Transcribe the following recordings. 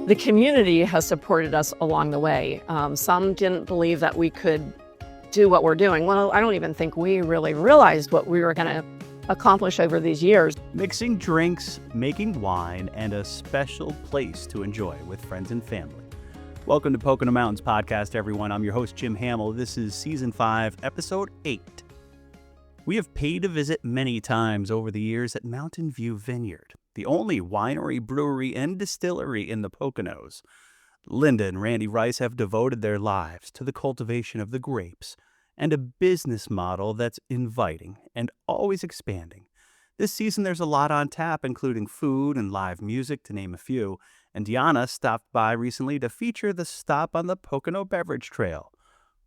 The community has supported us along the way. Some didn't believe that we could do what we're doing. Well, I don't even think we really realized what we were going to accomplish over these years. Mixing drinks, making wine, and a special place to enjoy with friends and family. Welcome to Pocono Mountains Podcast, everyone. I'm your host, Jim Hamill. This is Season 5, Episode 8. We have paid a visit many times over the years at Mountain View Vineyard, the only winery, brewery, and distillery in the Poconos. Linda and Randy Rice have devoted their lives to the cultivation of the grapes and a business model that's inviting and always expanding. This season, there's a lot on tap, including food and live music, to name a few, and Diana stopped by recently to feature the stop on the Pocono Beverage Trail.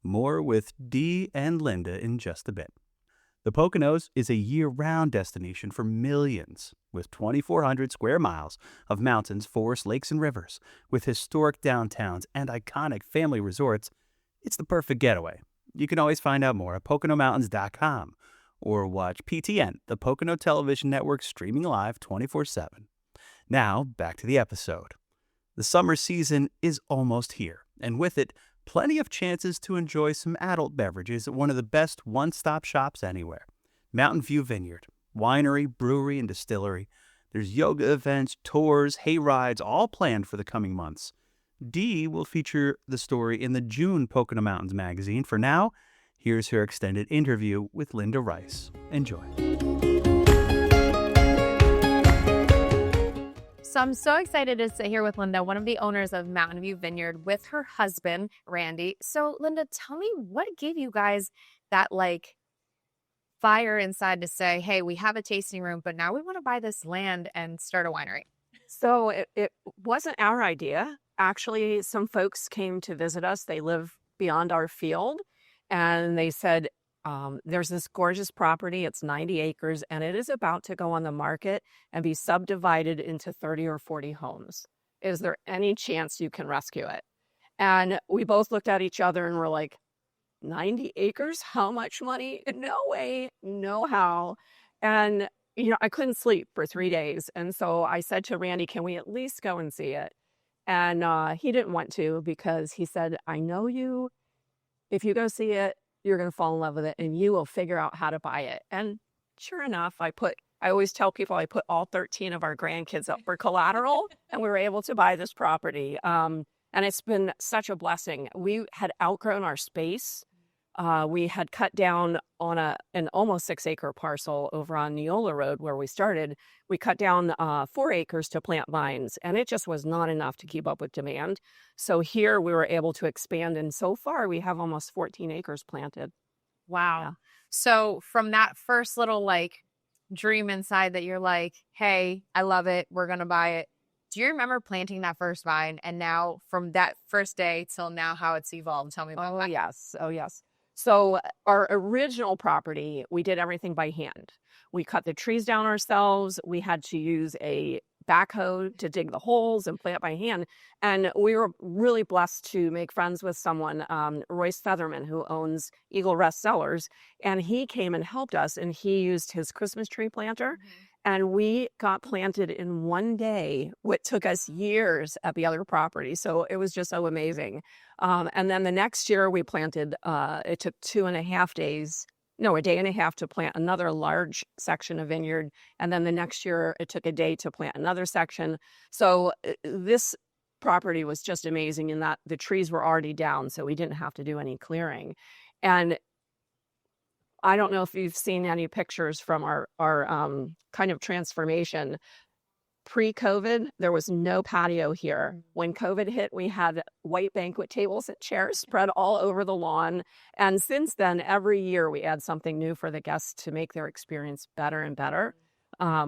More with Dee and Linda in just a bit. The Poconos is a year-round destination for millions, with 2,400 square miles of mountains, forests, lakes, and rivers. With historic downtowns and iconic family resorts, it's the perfect getaway. You can always find out more at PoconoMountains.com or watch PTN, the Pocono Television Network, streaming live 24/7. Now, back to the episode. The summer season is almost here, and with it, plenty of chances to enjoy some adult beverages at one of the best one-stop shops anywhere. Mountain View Vineyard, winery, brewery, and distillery. There's yoga events, tours, hay rides, all planned for the coming months. Dee will feature the story in the June Pocono Mountains magazine. For now, here's her extended interview with Linda Rice. Enjoy. So I'm so excited to sit here with Linda, one of the owners of Mountain View Vineyard, with her husband, Randy. So Linda, tell me, what gave you guys that fire inside to say, hey, we have a tasting room, but now we want to buy this land and start a winery? So it wasn't our idea. Actually, some folks came to visit us. They live beyond our field, and they said, there's this gorgeous property. It's 90 acres, and it is about to go on the market and be subdivided into 30 or 40 homes. Is there any chance you can rescue it? And we both looked at each other and were like, 90 acres? How much money? No way, no how. And, I couldn't sleep for 3 days. And so I said to Randy, can we at least go and see it? And he didn't want to, because he said, I know you. If you go see it, you're going to fall in love with it and you will figure out how to buy it. And sure enough, I always tell people I put all 13 of our grandkids up for collateral and we were able to buy this property. And it's been such a blessing. We had outgrown our space. We had cut down on an almost 6-acre parcel over on Neola Road where we started. We cut down 4 acres to plant vines, and it just was not enough to keep up with demand. So here we were able to expand, and so far we have almost 14 acres planted. Wow. Yeah. So from that first little dream inside that you're like, hey, I love it, we're going to buy it. Do you remember planting that first vine, and now from that first day till now how it's evolved? Tell me about that. Oh, yes. So our original property, we did everything by hand. We cut the trees down ourselves. We had to use a backhoe to dig the holes and plant by hand. And we were really blessed to make friends with someone, Royce Featherman, who owns Eagle Rest Cellars. And he came and helped us, and he used his Christmas tree planter. Mm-hmm. And we got planted in one day, what took us years at the other property. So it was just so amazing. And then the next year we planted, it took a day and a half to plant another large section of vineyard. And then the next year it took a day to plant another section. So this property was just amazing in that the trees were already down, so we didn't have to do any clearing. And I don't know if you've seen any pictures from our kind of transformation. Pre-COVID, there was no patio here. When COVID hit, we had white banquet tables and chairs spread all over the lawn. And since then, every year we add something new for the guests to make their experience better and better.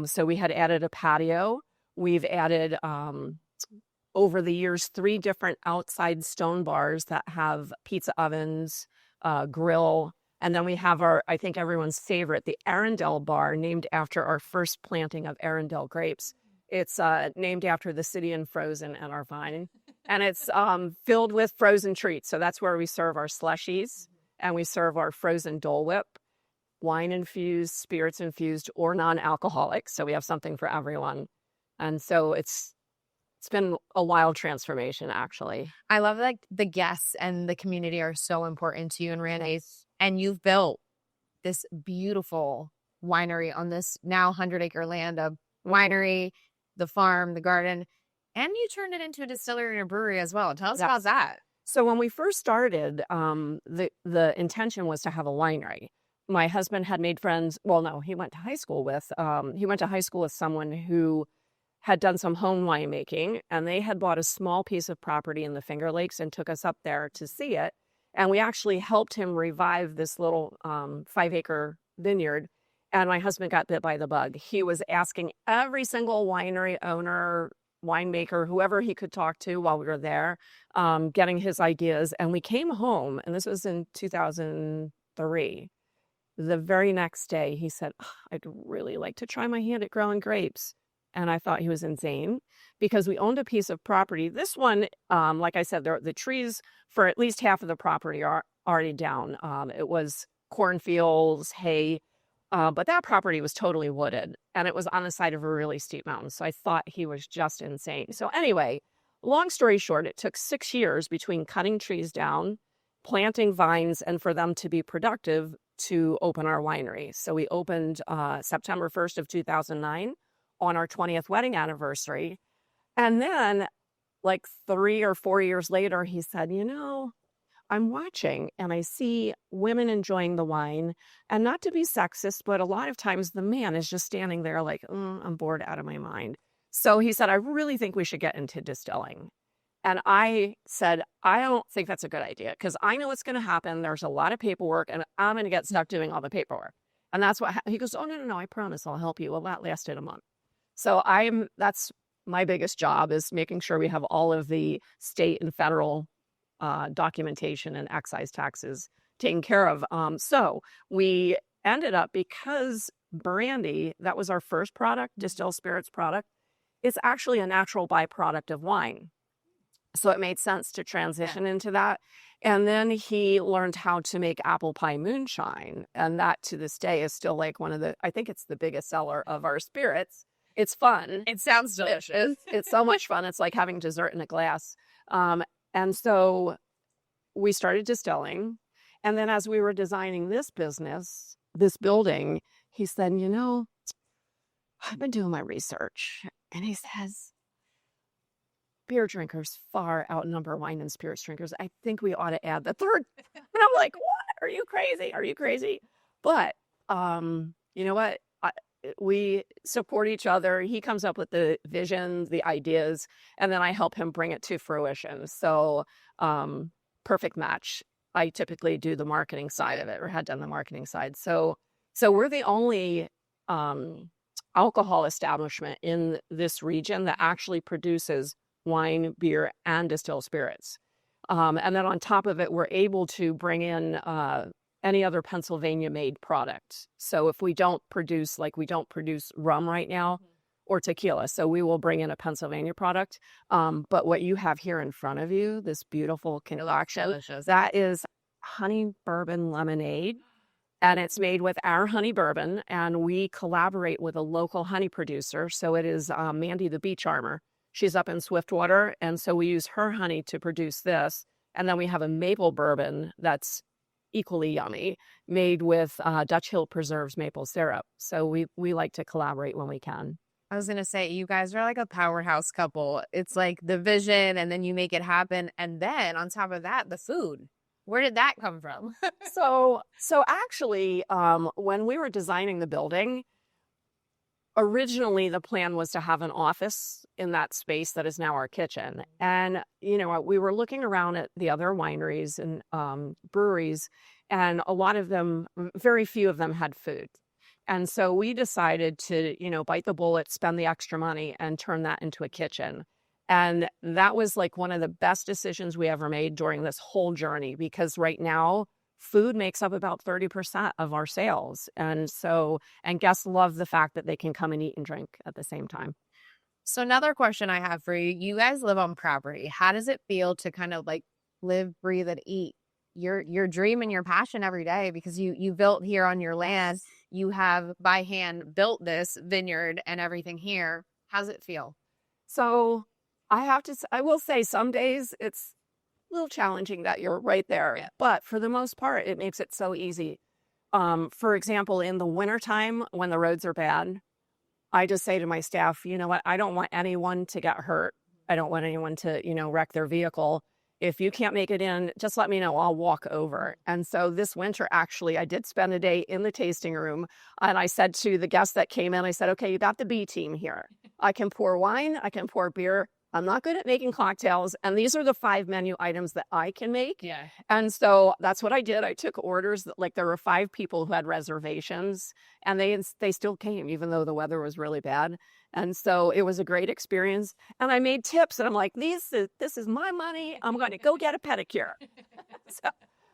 So we had added a patio. We've added, over the years, 3 different outside stone bars that have pizza ovens, grill. And then we have I think everyone's favorite, the Arundel bar, named after our first planting of Arundel grapes. It's named after the city in Frozen and our vine. And it's filled with frozen treats. So that's where we serve our slushies, and we serve our frozen Dole Whip, wine infused, spirits infused, or non-alcoholic. So we have something for everyone. And so it's It's been a wild transformation, actually. I love like the guests and the community are so important to you and Randy. And you've built this beautiful winery on this now 100-acre land of winery, the farm, the garden, and you turned it into a distillery and a brewery as well. Tell us about that. So when we first started, the intention was to have a winery. My husband had made friends. Well, no, he went to high school with someone who had done some home winemaking, and they had bought a small piece of property in the Finger Lakes and took us up there to see it. And we actually helped him revive this little 5-acre vineyard. And my husband got bit by the bug. He was asking every single winery owner, winemaker, whoever he could talk to while we were there, getting his ideas. And we came home, and this was in 2003. The very next day, he said, I'd really like to try my hand at growing grapes. And I thought he was insane because we owned a piece of property. This one, like I said, the trees for at least half of the property are already down. It was cornfields, hay, but that property was totally wooded, and it was on the side of a really steep mountain. So I thought he was just insane. So anyway, long story short, it took 6 years between cutting trees down, planting vines, and for them to be productive to open our winery. So we opened September 1st of 2009 on our 20th wedding anniversary. And then like 3 or 4 years later, he said, I'm watching and I see women enjoying the wine, and not to be sexist, but a lot of times the man is just standing there like, I'm bored out of my mind. So he said, I really think we should get into distilling. And I said, I don't think that's a good idea because I know what's going to happen. There's a lot of paperwork and I'm going to get stuck doing all the paperwork. And that's what he goes, oh, no, I promise I'll help you. Well, that lasted a month. So that's my biggest job, is making sure we have all of the state and federal documentation and excise taxes taken care of. So we ended up, because brandy, that was our first product, distilled spirits product, it's actually a natural byproduct of wine. So it made sense to transition into that. And then he learned how to make apple pie moonshine. And that to this day is still like I think it's the biggest seller of our spirits. It's fun. It sounds delicious. It's so much fun. It's like having dessert in a glass. And so we started distilling. And then as we were designing this building, he said, I've been doing my research. And he says, beer drinkers far outnumber wine and spirits drinkers. I think we ought to add the third. And I'm like, what? Are you crazy? Are you crazy? But you know what? We support each other. He comes up with the vision, the ideas, and then I help him bring it to fruition. So perfect match. I typically do the marketing side of it, or had done the marketing side. So we're the only alcohol establishment in this region that actually produces wine, beer, and distilled spirits. And then on top of it, we're able to bring in any other Pennsylvania-made product. So if we don't produce rum right now or tequila, so we will bring in a Pennsylvania product. But what you have here in front of you, this beautiful concoction, that is honey bourbon lemonade. And it's made with our honey bourbon, and we collaborate with a local honey producer. So it is Mandy the Beach Armor. She's up in Swiftwater, and so we use her honey to produce this. And then we have a maple bourbon that's equally yummy, made with Dutch Hill Preserves maple syrup. So we like to collaborate when we can. I was going to say, you guys are like a powerhouse couple. It's like the vision, and then you make it happen. And then on top of that, the food. Where did that come from? So actually, when we were designing the building, originally the plan was to have an office in that space that is now our kitchen. And, we were looking around at the other wineries and breweries, and a lot of them, very few of them had food. And so we decided to, bite the bullet, spend the extra money, and turn that into a kitchen. And that was like one of the best decisions we ever made during this whole journey, because right now food makes up about 30% of our sales. And guests love the fact that they can come and eat and drink at the same time. So another question I have for you, you guys live on property. How does it feel to kind of like live, breathe, and eat your dream and your passion every day? Because you built here on your land, you have by hand built this vineyard and everything here. How's it feel? So I will say some days it's a little challenging that you're right there, Yeah. but for the most part, it makes it so easy. For example, in the wintertime when the roads are bad, I just say to my staff, you know what? I don't want anyone to get hurt. I don't want anyone to, wreck their vehicle. If you can't make it in, just let me know. I'll walk over. And so this winter, actually, I did spend a day in the tasting room. And I said to the guests that came in, I said, okay, you got the B team here. I can pour wine. I can pour beer. I'm not good at making cocktails. And these are the 5 menu items that I can make. Yeah. And so that's what I did. I took orders. Like there were 5 people who had reservations, and they still came, even though the weather was really bad. And so it was a great experience. And I made tips, and I'm like, this is my money. I'm going to go get a pedicure. So,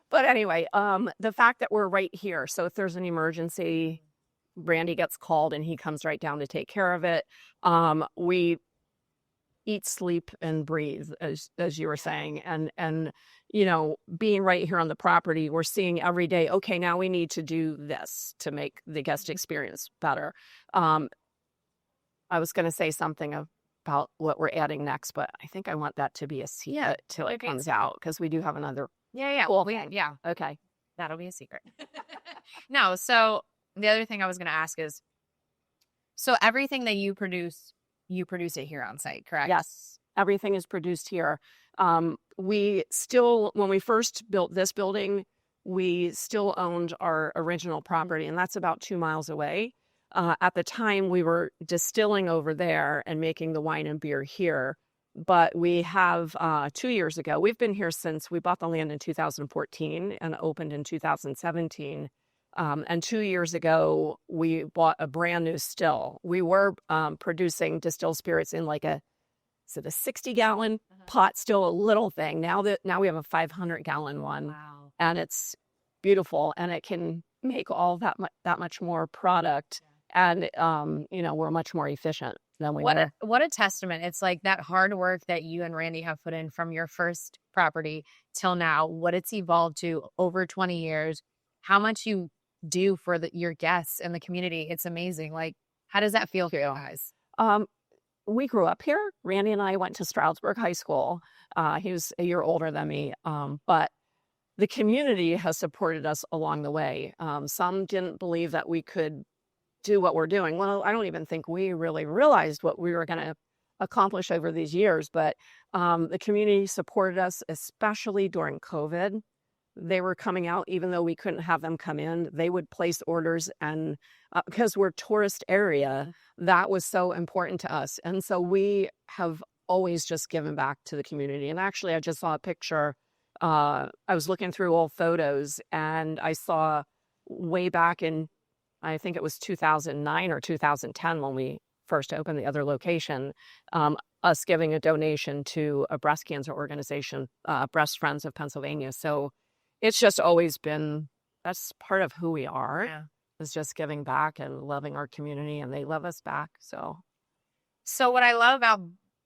but anyway, the fact that we're right here. So if there's an emergency, Randy gets called and he comes right down to take care of it. We eat, sleep, and breathe, as you were saying. And being right here on the property, we're seeing every day, okay, now we need to do this to make the guest experience better. I was going to say something about what we're adding next, but I think I want that to be a secret till it comes out, because we do have another. Yeah. Cool. Yeah. Okay. That'll be a secret. No. So the other thing I was going to ask is, so everything that you produce it here on site, correct? Yes. Everything is produced here. We still, when we first built this building, we still owned our original property, and that's about 2 miles away. At the time, we were distilling over there and making the wine and beer here. But we have 2 years ago, we've been here since we bought the land in 2014 and opened in 2017. And 2 years ago, we bought a brand new still. We were producing distilled spirits in like a 60-gallon pot, still a little thing. Now we have a 500-gallon one. Wow. And it's beautiful, and it can make all that much more product. And we're much more efficient than we were. What a testament. It's like that hard work that you and Randy have put in from your first property till now, what it's evolved to over 20 years, how much you do for your guests and the community. It's amazing. Like, how does that feel for you guys? We grew up here. Randy and I went to Stroudsburg High School. He was a year older than me, but the community has supported us along the way. Some didn't believe that we could do what we're doing. Well, I don't even think we really realized what we were going to accomplish over these years, but the community supported us, especially during COVID. They were coming out, even though we couldn't have them come in. They would place orders, and because we're a tourist area, that was so important to us. And so we have always just given back to the community. And actually, I just saw a picture. I was looking through old photos, and I saw way back in, I think it was 2009 or 2010 when we first opened the other location, us giving a donation to a breast cancer organization, Breast Friends of Pennsylvania. So it's just always been, that's part of who we are, is just giving back and loving our community, and they love us back. So what I love about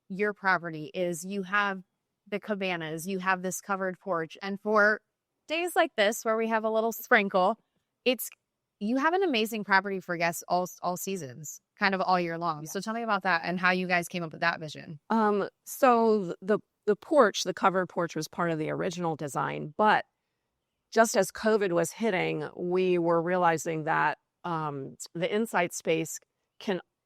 your property is you have the cabanas, you have this covered porch, and for days like this where we have a little sprinkle, you have an amazing property for guests all seasons, kind of all year long. So tell me about that and how you guys came up with that vision. So the porch, the covered porch, was part of the original design, but just as COVID was hitting, we were realizing that the inside space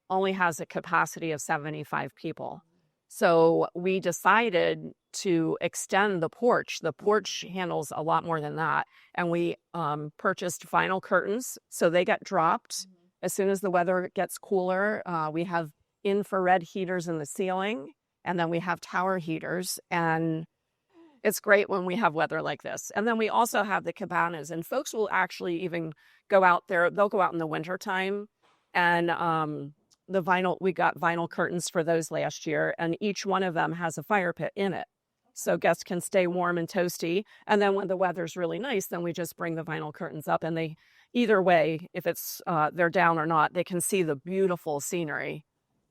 only has a capacity of 75 people. So we decided to extend the porch. The porch handles a lot more than that. And we purchased vinyl curtains, so they get dropped as soon as the weather gets cooler. We have infrared heaters in the ceiling, and then we have tower heaters. And it's great when we have weather like this. And then we also have the cabanas, and folks will actually even go out there. They'll go out in the wintertime, and we got vinyl curtains for those last year, and each one of them has a fire pit in it. So guests can stay warm and toasty. And then when the weather's really nice, then we just bring the vinyl curtains up, and they, either way, if it's they're down or not, they can see the beautiful scenery.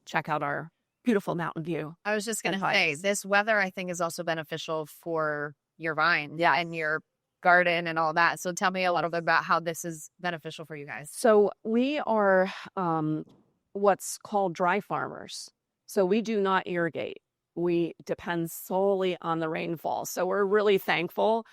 Check out our beautiful mountain view. I was just going to say, this weather, I think, is also beneficial for your vine and your garden and all that. So tell me a little bit about how this is beneficial for you guys. So we are what's called dry farmers. So we do not irrigate. we depend solely on the rainfall. So we're really thankful.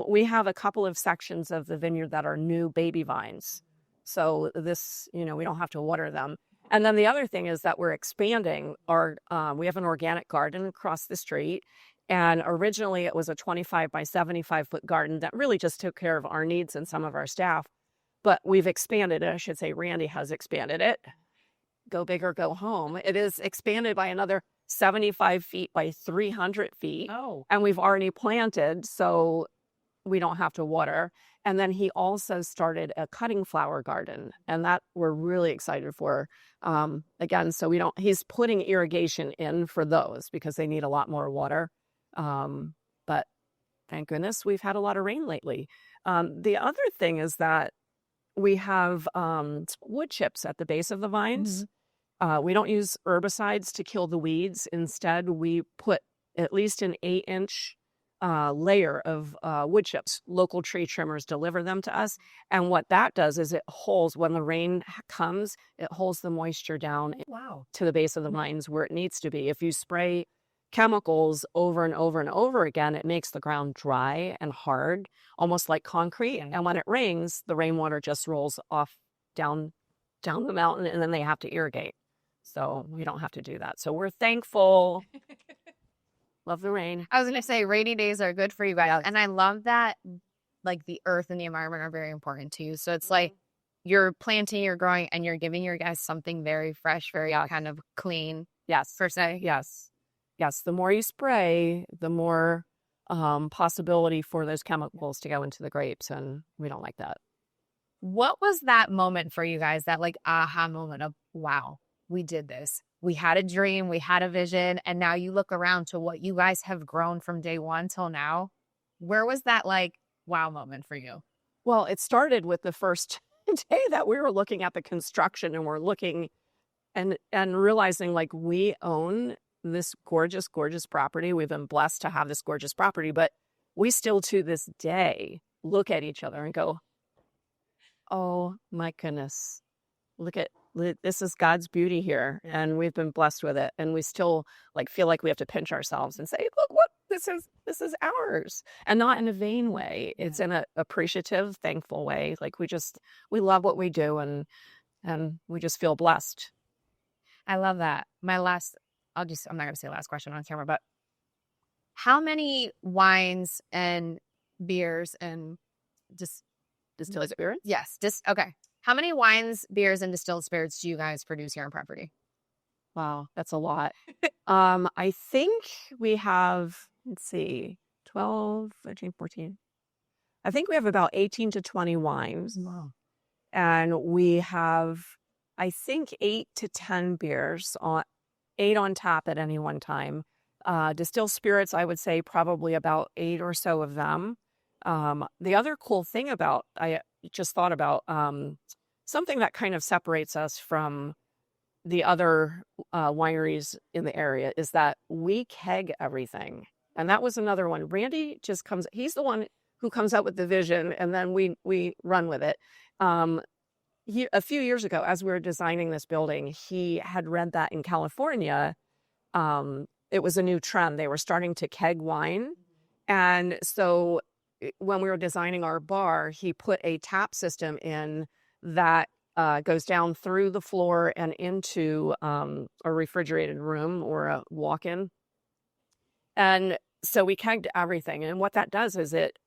We have a couple of sections of the vineyard that are new baby vines. So this, we don't have to water them. And then the other thing is that we're expanding we have an organic garden across the street. And originally it was a 25 by 75 foot garden that really just took care of our needs and some of our staff. But we've expanded it. I should say Randy has expanded it. Go big or go home. It is expanded by another 75 feet by 300 feet. Oh. And we've already planted, so we don't have to water. And then he also started a cutting flower garden, and that we're really excited for. Again, so he's putting irrigation in for those because they need a lot more water. But thank goodness we've had a lot of rain lately. The other thing is that we have wood chips at the base of the vines. We don't use herbicides to kill the weeds. Instead, we put at least an 8-inch layer of wood chips. Local tree trimmers deliver them to us. And what that does is it holds, when the rain comes, it holds the moisture down to the base of the vines where it needs to be. If you spray chemicals over and over and over again, it makes the ground dry and hard, almost like concrete. And when it rains, the rainwater just rolls off down the mountain, and then they have to irrigate. So we don't have to do that. So we're thankful. Love the rain. I was going to say rainy days are good for you guys. Yes. And I love that like the earth and the environment are very important to you. So it's like you're planting, you're growing, and you're giving your guys something very fresh, very kind of clean. Yes. Per se. Yes. The more you spray, the more possibility for those chemicals to go into the grapes. And we don't like that. What was that moment for you guys, that like aha moment of, wow, we did this. We had a dream, we had a vision, and now you look around to what you guys have grown from day one till now. Where was that like wow moment for you? Well, it started with the first day that we were looking at the construction, and we're looking and realizing like we own this gorgeous, gorgeous property. We've been blessed to have this gorgeous property, but we still to this day look at each other and go, oh my goodness, this is God's beauty here, and we've been blessed with it, and we still like feel like we have to pinch ourselves and say, look what this is ours, and not in a vain way. It's in a appreciative, thankful way. Like we love what we do, and we just feel blessed. I love that. I'm not gonna say last question on camera, but how many wines and beers and just Distilled spirits? Yes. Okay. How many wines, beers, and distilled spirits do you guys produce here on property? Wow, that's a lot. I think we have, 12, 13, 14. I think we have about 18 to 20 wines. Wow. And we have, I think, 8 to 10 beers, 8 on tap at any one time. Distilled spirits, I would say probably about 8 or so of them. The other cool thing I just thought about, something that kind of separates us from the other wineries in the area is that we keg everything. And that was another one. Randy he's the one who comes up with the vision, and then we run with it. A few years ago, as we were designing this building, he had read that in California, it was a new trend. They were starting to keg wine. And so when we were designing our bar, he put a tap system in that goes down through the floor and into a refrigerated room or a walk-in. And so we kegged everything. And what that does is it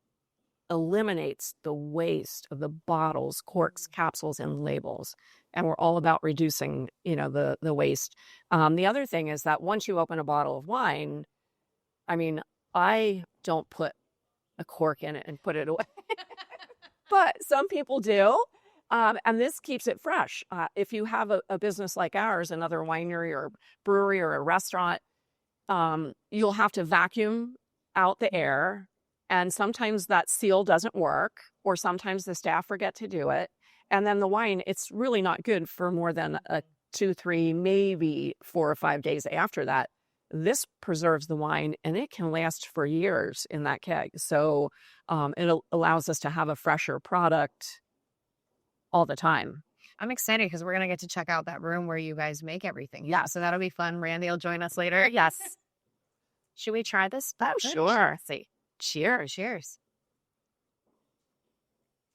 eliminates the waste of the bottles, corks, capsules, and labels. And we're all about reducing, the waste. The other thing is that once you open a bottle of wine, I don't put a cork in it and put it away. But some people do. And this keeps it fresh. If you have a business like ours, another winery or brewery or a restaurant, you'll have to vacuum out the air. And sometimes that seal doesn't work, or sometimes the staff forget to do it. And then the wine, it's really not good for more than 2, 3, maybe 4 or 5 days after that. This preserves the wine, and it can last for years in that keg. So it allows us to have a fresher product all the time. I'm excited because we're going to get to check out that room where you guys make everything. Yeah. So that'll be fun. Randy will join us later. Yes. Should we try this? Oh, sure. See. Cheers. Cheers.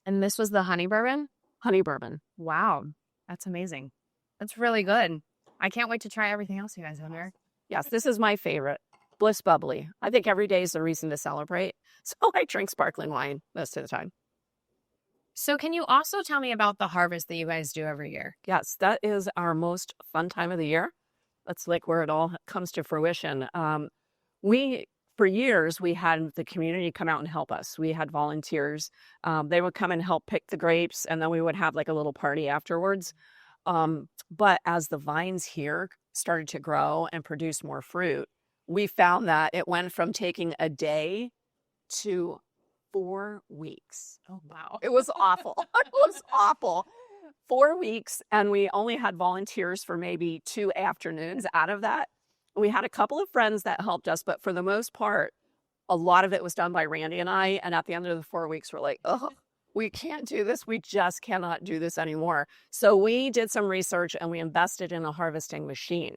And this was the honey bourbon? Honey bourbon. Wow. That's amazing. That's really good. I can't wait to try everything else you guys have here. Yes, this is my favorite. Bliss Bubbly. I think every day is a reason to celebrate. So I drink sparkling wine most of the time. So can you also tell me about the harvest that you guys do every year? Yes, that is our most fun time of the year. That's like where it all comes to fruition. For years, we had the community come out and help us. We had volunteers. They would come and help pick the grapes, and then we would have like a little party afterwards. But as the vines here started to grow and produce more fruit, we found that it went from taking a day to 4 weeks. Oh, wow. It was awful. It was awful. 4 weeks, and we only had volunteers for maybe 2 afternoons out of that. We had a couple of friends that helped us, but for the most part, a lot of it was done by Randy and I. And at the end of the 4 weeks, we're like, oh, we can't do this. We just cannot do this anymore. So we did some research and we invested in a harvesting machine.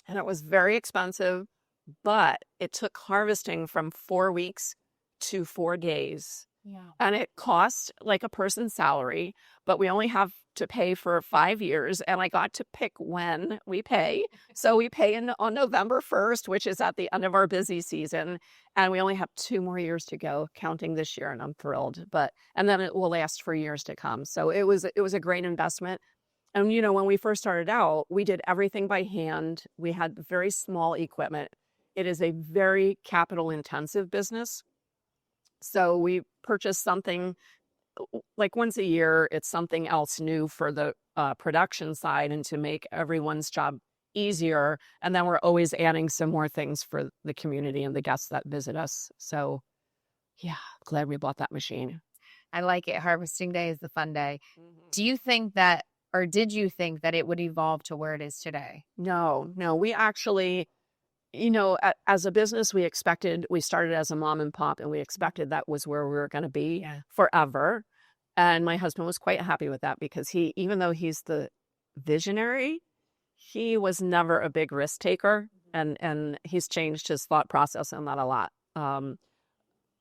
And it was very expensive, but it took harvesting from 4 weeks to 4 days. Yeah. And it cost like a person's salary, but we only have to pay for 5 years. And I got to pick when we pay. So we pay on November 1st, which is at the end of our busy season. And we only have 2 more years to go, counting this year. And I'm thrilled. And then it will last for years to come. So it was a great investment. And, when we first started out, we did everything by hand. We had very small equipment. It is a very capital intensive business. So we purchased something like once a year. It's something else new for the production side and to make everyone's job easier. And then we're always adding some more things for the community and the guests that visit us. So yeah, glad we bought that machine. I like it. Harvesting day is the fun day. Mm-hmm. Do you think that, or did you think that it would evolve to where it is today? No, we actually, as a business, we started as a mom and pop, and we expected that was where we were going to be forever. And my husband was quite happy with that because even though he's the visionary, he was never a big risk taker, and he's changed his thought process on that a lot.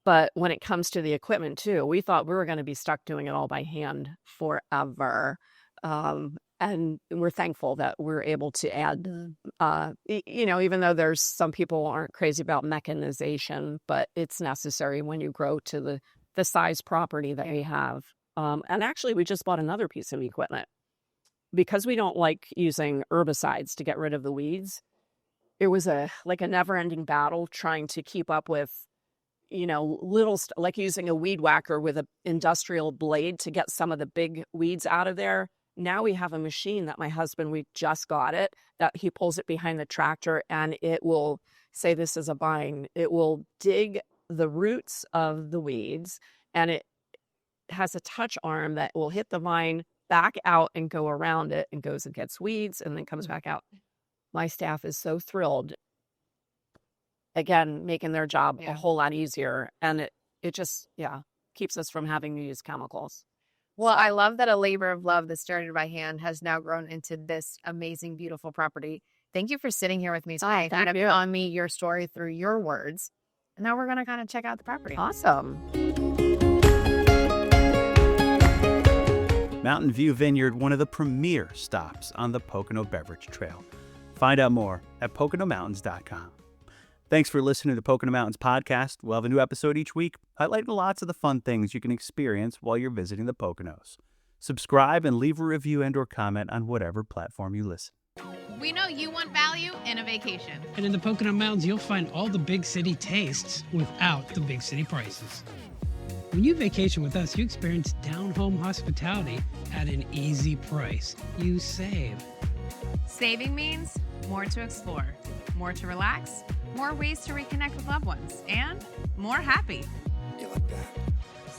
But when it comes to the equipment too, we thought we were going to be stuck doing it all by hand forever. And we're thankful that we're able to add, even though there's some people aren't crazy about mechanization, but it's necessary when you grow to the size property that we have. And actually, we just bought another piece of equipment because we don't like using herbicides to get rid of the weeds. It was like a never-ending battle trying to keep up with, like using a weed whacker with an industrial blade to get some of the big weeds out of there. Now we have a machine that my husband, we just got it, that he pulls it behind the tractor, and it will say this is a vine. It will dig the roots of the weeds, and it has a touch arm that will hit the vine back out and go around it and goes and gets weeds and then comes back out. My staff is so thrilled. Again, making their job a whole lot easier. And it just, keeps us from having to use chemicals. Well, I love that a labor of love that started by hand has now grown into this amazing, beautiful property. Thank you for sitting here with me today. Thank you. On me your story through your words. And now we're going to kind of check out the property. Awesome. Mountain View Vineyard, one of the premier stops on the Pocono Beverage Trail. Find out more at PoconoMountains.com. Thanks for listening to Pocono Mountains Podcast. We'll have a new episode each week, highlighting lots of the fun things you can experience while you're visiting the Poconos. Subscribe and leave a review and/or comment on whatever platform you listen. We know you want value in a vacation. And in the Pocono Mountains, you'll find all the big city tastes without the big city prices. When you vacation with us, you experience down-home hospitality at an easy price. You save. Saving means more to explore, more to relax, more ways to reconnect with loved ones, and more happy. You like that?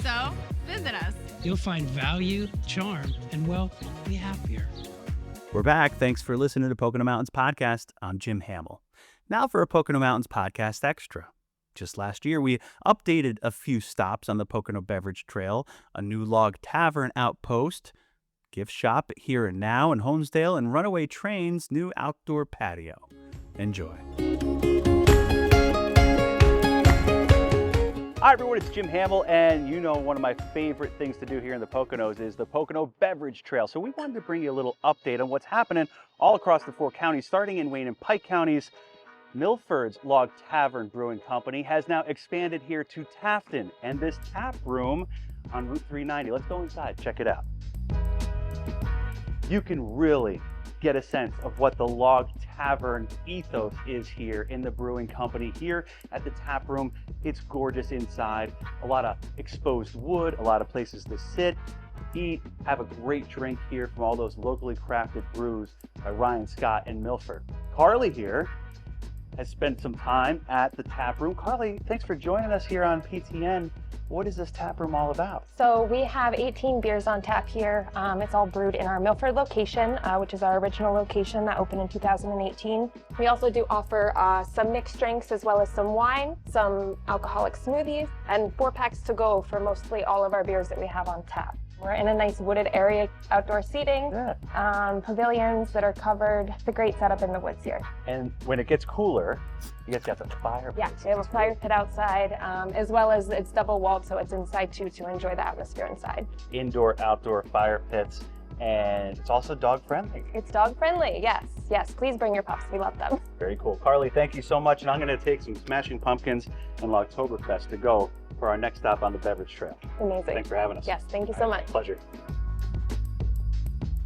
So, visit us. You'll find value, charm, and, well, be happier. We're back. Thanks for listening to Pocono Mountains Podcast. I'm Jim Hamill. Now for a Pocono Mountains Podcast Extra. Just last year, we updated a few stops on the Pocono Beverage Trail, a new log tavern outpost, gift shop Here and Now in Holmesdale, and Runaway Train's new outdoor patio. Enjoy. Hi everyone, it's Jim Hamill, and you know one of my favorite things to do here in the Poconos is the Pocono Beverage Trail. So we wanted to bring you a little update on what's happening all across the 4 counties, starting in Wayne and Pike counties. Milford's Log Tavern Brewing Company has now expanded here to Tafton, and this tap room on Route 390. Let's go inside, check it out. You can really get a sense of what the Log Tavern ethos is here in the brewing company. Here at the tap room, it's gorgeous inside. A lot of exposed wood, a lot of places to sit, eat, have a great drink here from all those locally crafted brews by Ryan Scott and Milford. Carly here has spent some time at the tap room. Carly, thanks for joining us here on PTN. What is this tap room all about? So we have 18 beers on tap here. It's all brewed in our Milford location, which is our original location that opened in 2018. We also do offer some mixed drinks as well as some wine, some alcoholic smoothies, and 4-packs to go for mostly all of our beers that we have on tap. We're in a nice wooded area, outdoor seating, pavilions that are covered. It's a great setup in the woods here. And when it gets cooler, you guys got the fire. Yeah, we have a fire pit outside, as well as it's double walled, so it's inside too to enjoy the atmosphere inside. Indoor, outdoor fire pits, and it's also dog friendly. It's dog friendly, yes. Yes, please bring your pups. We love them. Very cool. Carly, thank you so much. And I'm going to take some Smashing Pumpkins and Logtoberfest to go for our next stop on the beverage trail. Amazing. Thanks for having us. Yes, thank you so much. Pleasure.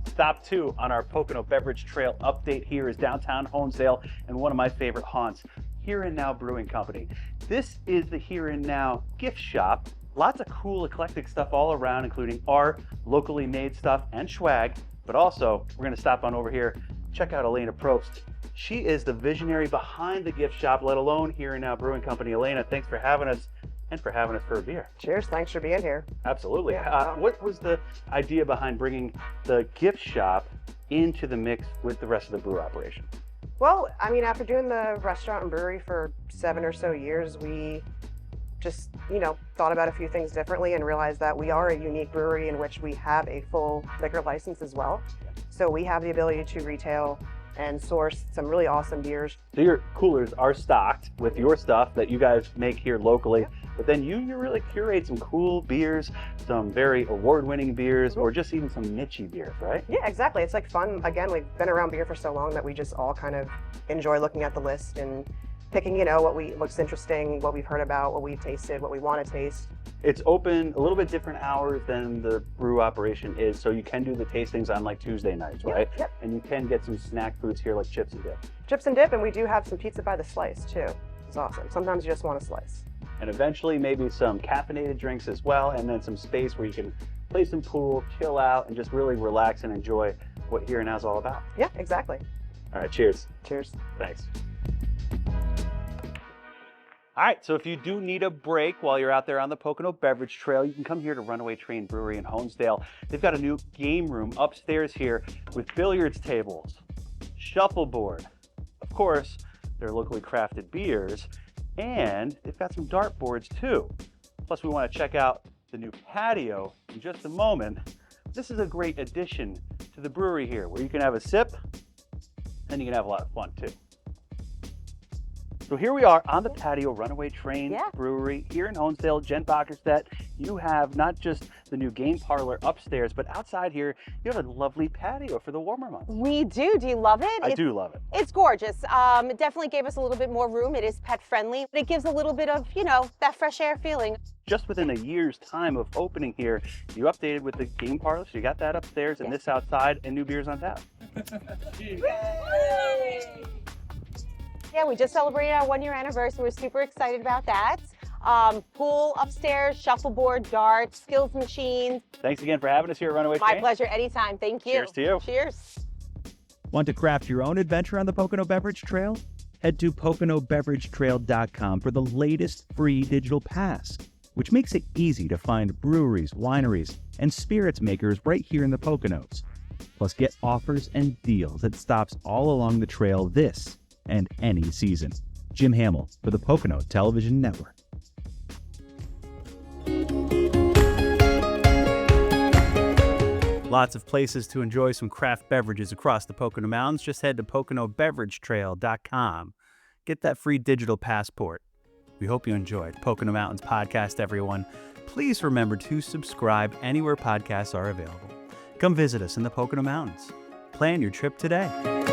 Stop 2 on our Pocono Beverage Trail update here is downtown Honesdale and one of my favorite haunts, Here and Now Brewing Company. This is the Here and Now gift shop. Lots of cool, eclectic stuff all around, including art, locally made stuff, and swag. But also, we're going to stop on over here, check out Elena Probst. She is the visionary behind the gift shop, let alone Here and Now Brewing Company. Elena, thanks for having us and for having us for a beer. Cheers, thanks for being here. Absolutely. Yeah. What was the idea behind bringing the gift shop into the mix with the rest of the brew operation? Well, I mean, after doing the restaurant and brewery for 7 or so years, we just, thought about a few things differently and realized that we are a unique brewery in which we have a full liquor license as well. So we have the ability to retail and source some really awesome beers. So your coolers are stocked with your stuff that you guys make here locally, but then you really curate some cool beers, some very award-winning beers, or just even some niche-y beers, right? Yeah, exactly. It's like fun. Again, we've been around beer for so long that we just all kind of enjoy looking at the list and picking, what looks interesting, what we've heard about, what we've tasted, what we want to taste. It's open a little bit different hours than the brew operation is, so you can do the tastings on like Tuesday nights, right? Yep. And you can get some snack foods here like chips and dip. Chips and dip, and we do have some pizza by the slice too. It's awesome. Sometimes you just want a slice. And eventually maybe some caffeinated drinks as well, and then some space where you can play some pool, chill out, and just really relax and enjoy what Here and Now is all about. Yeah, exactly. All right, cheers. Cheers. Thanks. All right, so if you do need a break while you're out there on the Pocono Beverage Trail, you can come here to Runaway Train Brewery in Honesdale. They've got a new game room upstairs here with billiards tables, shuffleboard, of course, their locally crafted beers, and they've got some dart boards too. Plus, we want to check out the new patio in just a moment. This is a great addition to the brewery here, where you can have a sip, and you can have a lot of fun too. So here we are on the patio, Runaway Train Brewery here in Honesdale. Jen Bockerstedt, you have not just the new game parlor upstairs, but outside here, you have a lovely patio for the warmer months. We do. Do you love it? I do love it. It's gorgeous. It definitely gave us a little bit more room. It is pet friendly. It gives a little bit of, that fresh air feeling. Just within a year's time of opening here, you updated with the game parlor, so you got that upstairs and this outside and new beers on tap. Yeah, we just celebrated our 1-year anniversary. We're super excited about that. Pool upstairs, shuffleboard, darts, skills machines. Thanks again for having us here at Runaway Train. My pleasure, anytime. Thank you. Cheers to you. Cheers. Want to craft your own adventure on the Pocono Beverage Trail? Head to PoconoBeverageTrail.com for the latest free digital pass, which makes it easy to find breweries, wineries, and spirits makers right here in the Poconos. Plus, get offers and deals at stops all along the trail this and any season. Jim Hamill for the Pocono Television Network. Lots of places to enjoy some craft beverages across the Pocono Mountains. Just head to PoconoBeverageTrail.com. Get that free digital passport. We hope you enjoyed Pocono Mountains podcast, everyone. Please remember to subscribe anywhere podcasts are available. Come visit us in the Pocono Mountains. Plan your trip today.